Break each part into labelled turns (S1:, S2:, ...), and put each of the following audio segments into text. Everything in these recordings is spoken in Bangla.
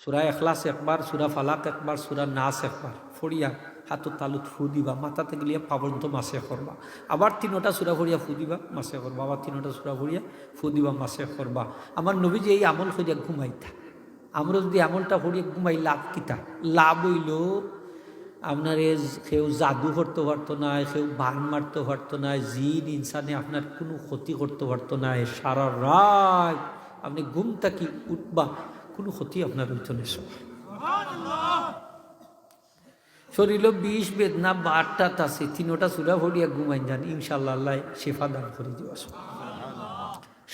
S1: সূরা ইখলাস একবার, সূরা ফালাক একবার, সূরা নাস একবার ফড়িয়া হাতত তালুত ফু দিবা, মাথাতে গেলিয়া পাবন্ত মাসে করবা, আবার তিনোটা সূরা ফড়িয়া ফু দিবা মাসে করবা, আবার তিনোটা সূরা ফড়িয়া ফু দিবা মাসে করবা। আমার নবীজি এই আমল করিয়া ঘুমাইতা। আমরা যদি আমলটা করিয়া ঘুমাই লাভ কিতা? লাভ হইল আপনার কেউ জাদু করতে পারতো না, কেউ বান মারতে পারতো না, জিন ইনসানে আপনার কোনো ক্ষতি করতে পারতো না। সারা রাত আপনি ঘুম থাকি উঠবা, কোনো ক্ষতি আপনার হইত না। শরীর বিষ বেদনা বারটাত আছে, তিনোটা সূরা পড়িয়া ঘুমাই যান, ইনশাআল্লাহ আল্লাহ শেফা দান করে দিবা।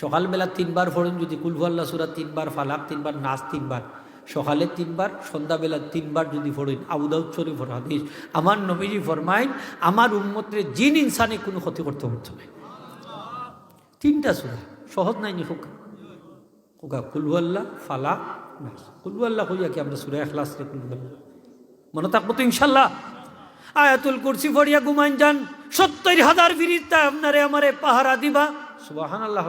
S1: সকালবেলা 3 বার পড়ুন, যদি কুল হুয়াল্লাহ সূরা 3 বার, ফালাক 3 বার, নাস 3 বার, সকালে 3 বার, সন্ধ্যাবেলা 3 বার যদি পড়েন। আবু দাউদ শরীফের হাদিস, আমার নবীজি ফরমাইন আমার উম্মতের জিন ইনসানে কোনো ক্ষতি করতে পারতো না। 3টা সূরা সহজ নাই নি হোক হোকা, কুল হুয়াল্লাহ, ফালাক, নাস। কুল হুয়াল্লাহ কইয়া কি আমরা সূরা ইখলাস রে কুল হুয়াল্লাহ মনে থাকবো তো ইনশাআল্লাহ। আয়াতুল কুরসি পড়িয়া ঘুমাইন যান, 70,000 ফেরেশতা আপনারে আমারে পাহারা দিবা। সুবহানাল্লাহ।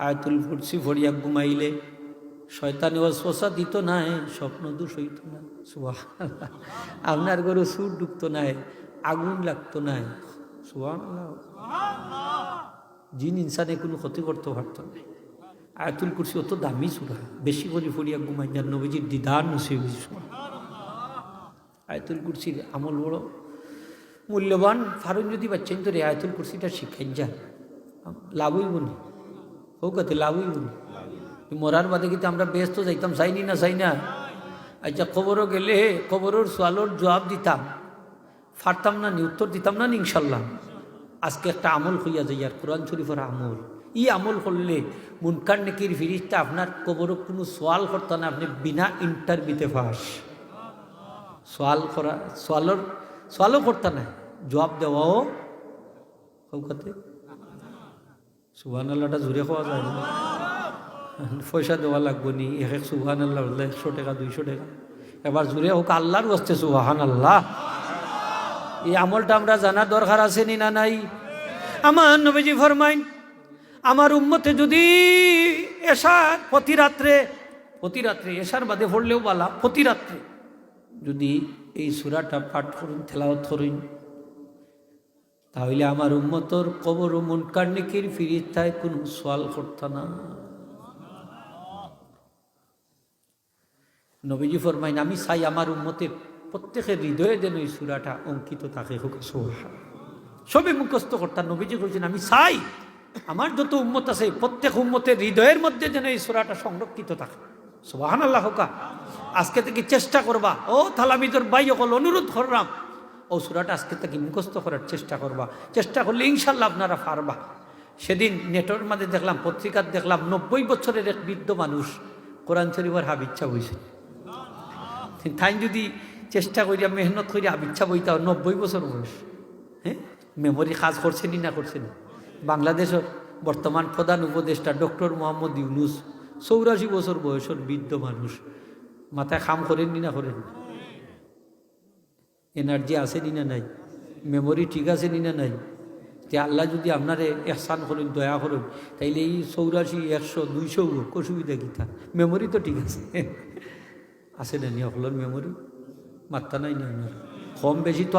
S1: আয়াতুল কুরসি পড়িয়া ঘুমাইলে শয়তানে ওয়াসওয়াসা দিত না, স্বপ্ন দোষ হইত না। সুবহানাল্লাহ। আপনার ঘরে সুর ঢুকতো না, আগুন লাগতো না। সুবহানাল্লাহ। জিন ইনসানে কোনো ক্ষতি করতে পারতো না। আয়াতুল কুরসি অত দামি সূরা, বেশি করে পড়িয়া ঘুমাইন যান, নবীজির দিদার নসিব। আয়াতুল কুরসির আমল বড় মূল্যবান। ফারুন যদি বাচ্চেন তো রে আয়াতুল কুরসিটা শিখাইন যান, লাভ হইব নি? হোক কাতে লাভ হইব নি? মরার বাদে কিন্তু আমরা ব্যস্ত যাইতাম, চাইনি না চাই না। আচ্ছা খবরও গেলে খবরের সোয়ালোর জবাব দিতাম, ফারতাম না নি, উত্তর দিতাম না নি ইনশাল্লাহ। আজকে একটা আমল হইয়া যায়, আর কোরআন শরীফের আমল। ই আমল করলে মুনকার নেকির ফিরিস্তা আপনার কবরও কোনো সোয়াল করতো না, আপনি বিনা ইন্টারভিউতে ফাঁস। সোয়াল করা, সোয়ালও করতে না, জবাব দেওয়াও কৌকাতে। সুবহানাল্লাহটা জোরে খাওয়া যায় না, পয়সা দেওয়া লাগবো নি। এক সুবহানাল্লাহ 100 টাকা 200 টাকা। এবার জোরে হোক আল্লাহর বসতে সুবহানাল্লাহ। এই আমলটা আমরা জানার দরকার আছে নি না নাই? আমার নবীজি ফরমাইন আমার উম্মতে যদি এশার প্রতি রাত্রে এশার বাদে পড়লেও বালা, প্রতি রাত্রে যদি এই সূরাটা পাঠ করুন, তেলাওয়াত করুন, তাহলে আমার উম্মতর কবর ও মুনকার নেকির ফিরিস্তায় কোনো সওয়াল করত না। নবীজি ফরমাইন আমি চাই আমার উম্মতের প্রত্যেকের হৃদয়ে যেন এই সূরাটা অঙ্কিত থাকে। হোক সুবহানাল্লাহ। সবে মুখস্থ করতাম, নবীজি বলছেন আমি চাই আমার যত উম্মত আছে প্রত্যেক উম্মতের হৃদয়ের মধ্যে যেন এই সূরাটা সংরক্ষিত থাকে। সুবহানাল্লাহ। হোক আজকে থেকে চেষ্টা করবা, ও তালামিদর ভাই সকল অনুরোধ করলাম, ও সূরাটা আজকে থেকে মুখস্থ করার চেষ্টা করবা। চেষ্টা করলে ইনশাল্লাহ আপনারা পারবা। সেদিন নেটের মাঝে দেখলাম, পত্রিকার দেখলাম 90 বছরের এক বৃদ্ধ মানুষ কোরআন শরীফের হাবিচ্ছা বইছে। তাই যদি চেষ্টা করিয়া মেহনত করিয়া হাবিচ্ছা বইতা 90 বছর বয়স, হ্যাঁ মেমোরি কাজ করছেনি না করছেন? বাংলাদেশের বর্তমান প্রধান উপদেষ্টা ডক্টর মোহাম্মদ ইউনুস 84 বছর বয়সের বৃদ্ধ মানুষ, মাথায় কাম করেননি না করেন? এনার্জি আছে নি না নাই? মেমোরি ঠিক আছে নি না নাই? যে আল্লাহ যদি আপনারে এহসান করেন, দয়া করেন, তাইলে এই 84, 100, 200 অসুবিধা গীতা। মেমোরি তো ঠিক আছে, আছে না নি সকলের মেমোরি? মাত্রা নাই না আপনার, কম বেশি তো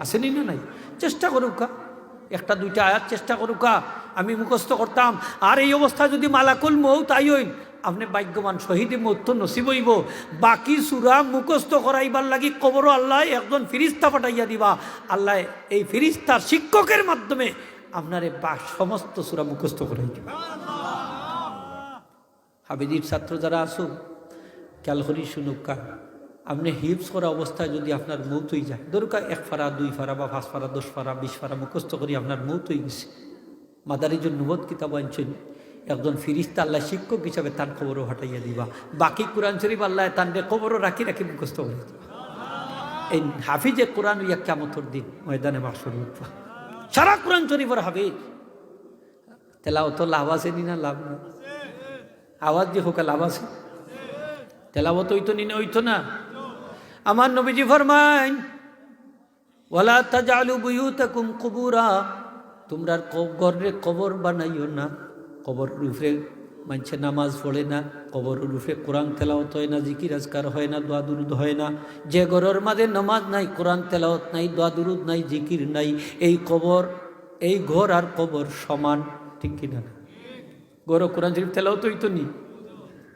S1: আছে নি না নাই? চেষ্টা করুকা, একটা দুইটা আয়াত চেষ্টা করুকা। আমি মুখস্থ করতাম, আর এই অবস্থা যদি মালাকুল মউত আইন, আপনি ভাগ্যবান, শহীদে মউত তো নসিব হইব। বাকি সূরা মুখস্থ করাইবার লাগি কবর আল্লাহ একজন ফিরিস্তা পাঠাইয়া দিবা। আল্লাহ এই ফিরিস্তার শিক্ষকের মাধ্যমে আপনারে সমস্ত সূরা মুখস্থ করাই দিবা। হাবিজির ছাত্র যারা আসুক খেয়াল করি শুনুকা, আপনি হিপস করা অবস্থায় যদি আপনার মৌত হয়ে যায়, দরকার 1 ফারা 2 ফারা বা 5 ফারা 10 ফারা 20 ফারা মুখস্থ করি আপনার মৌত হয়ে গেছে, মাদারিজুন নুবুওয়াত কিতাব আনছেন, একজন ফিরিস্তা আল্লাহ শিক্ষক হিসাবে তার কবরও হটাইয়া দিবা। বাকি কোরআন শরীফ আল্লাহ তার কবরও রাখি মুখস্থ করে দিবা। এই হাফিজে কোরআন ইয়া কিয়ামতের দিন ময়দানে মাহশর উঠবা, সারা কোরআন শরীফের হাফিজ। তেলাওয়াত লাভ আছে নি না? লাভ না? আওয়াজ যে হোক লাভ আছে, তেলাওয়াত হইতো নি না? হইতো না? আমার নবীজি ফরমাইন ওয়ালা তাজআলু বুয়ুতাকুম কুবুরা, তোমরা ঘরে কবর বানাইও না, কবর রূপে মানুষে নামাজ পড়ে না, কবরের রূপে কোরআন তেলাওয়াত হয় না, জিকির আজকার হয় না, দোয়া দুরুদ হয় না। যে ঘরের মাঝে নামাজ নাই, কোরআন তেলাওয়াত নাই, দোয়া দুরুদ নাই, জিকির নাই, এই কবর, এই ঘর আর কবর সমান, ঠিক কিনা? ঘর কোরআন শরীফ তেলাওয়াত হইতো নি,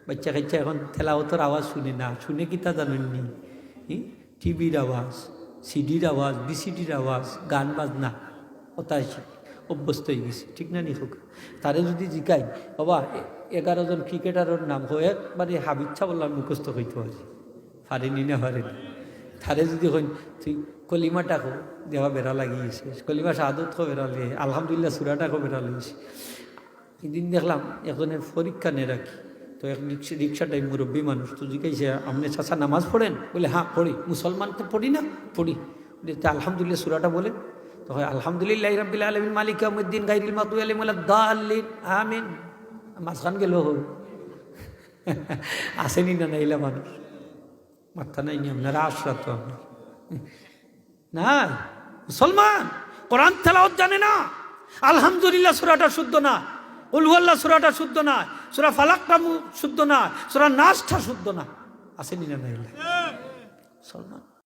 S1: বাচ্চা কাচ্চা এখন তেলাওয়াতের আওয়াজ শুনে না, শুনে কি তা জানেননি? টিভির আওয়াজ, সিডির আওয়াজ, বিসিডির আওয়াজ, গান বাজনা ওটাই অভ্যস্ত হয়ে গেছে, ঠিক না নি হোক? তারে যদি জিকাই বাবা 11 জন ক্রিকেটারের নাম হয়ে একবারে হাবিচ্ছা বললাম মুখস্থ হইতে পারি, পারেনি না পারেনি। তারে যদি হইন তুই কলিমাটা খো, দেওয়া বেড়া লাগিয়েছে, কলিমা শাহাদত খো বেড়ালে, আলহামদুলিল্লাহ সুরাটা খো বেড়া লাগিয়েছে। এদিন দেখলাম একজনের পরীক্ষা নিয়ে রাখি, তো এক রিক্সাটাই মুরব্বী মানুষ, তো জিজ্ঞাসা আপনি চাচা নামাজ পড়েন? বলে হ্যাঁ পড়ি। মুসলমান তো পড়ি না? পড়ি। আলহামদুলিল্লাহ সুরাটা বলে, তো হয় আলহামদুলিল্লাহ রাব্বিল আলামিন মালিক ইয়াউমিদ্দিন গায়রিল মাগদুবি আলাইহিম ওয়ালাদ-দাল্লিন আমিন। মাঝখান গেল হোক আসেনি না নাইলা মানুষ মাথা নাই নি আপনারা আশরাত তো আপনার না। মুসলমান কোরআন তেলাওয়াত জানে না, আলহামদুলিল্লাহ সূরাটা শুদ্ধ না, কুল হুয়াল্লাহ সূরাটা শুদ্ধ না, সূরা ফালাকটা শুদ্ধ না, সূরা নাসটা শুদ্ধ না, আসেনি না নাইলা মুসলমান।